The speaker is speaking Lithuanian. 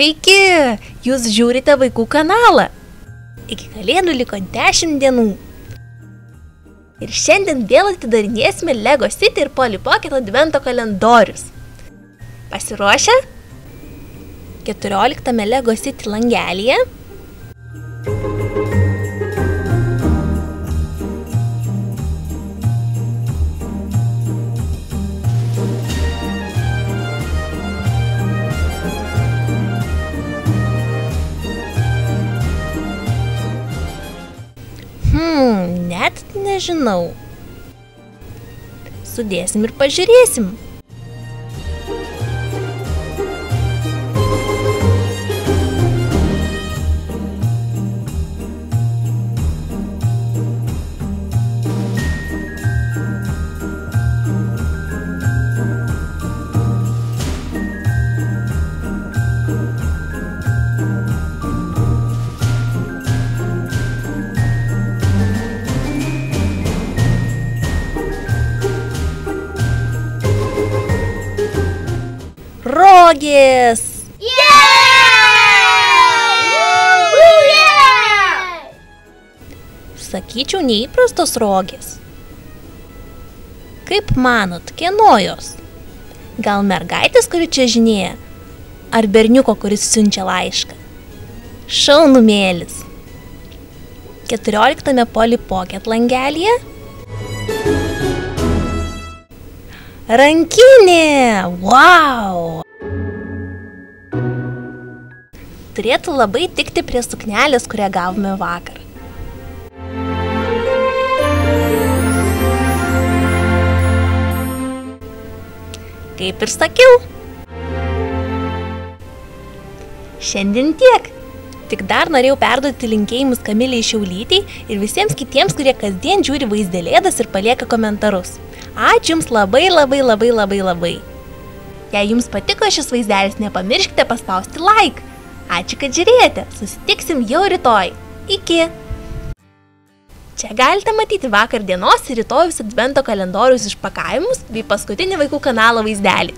Sveiki! Jūs žiūrite vaikų kanalą. Iki kalėdų liko 10 dienų. Ir šiandien vėl atidarinėsime Lego City ir Polly Pocket advento kalendorius. Pasiruošę? 14 Lego City langelyje. Net nežinau. Sudėsim ir pažiūrėsim. Rogės! Sakyčiau, neįprastos rogės. Kaip manot, kieno jos? Gal mergaitės, kuri čia žinėja? Ar berniuko, kuris siunčia laišką? Šaunumėlis. 14 Polly Pocket langelyje. Rankinė! Wow! Turėtų labai tikti prie suknelės, kurią gavome vakar. Kaip ir sakiau. Šiandien tiek. Tik dar norėjau perduoti linkėjimus Kamilei Šiaulytei ir visiems kitiems, kurie kasdien žiūri vaizdelėdas ir palieka komentarus. Ačiū Jums labai. Jei Jums patiko šis vaizdelis, nepamirškite paspausti like. Ačiū, kad žiūrėjote. Susitiksim jau rytoj. Iki. Čia galite matyti vakar dienos ir rytojus advento kalendoriaus išpakavimus bei paskutinį vaikų kanalo vaizdelį.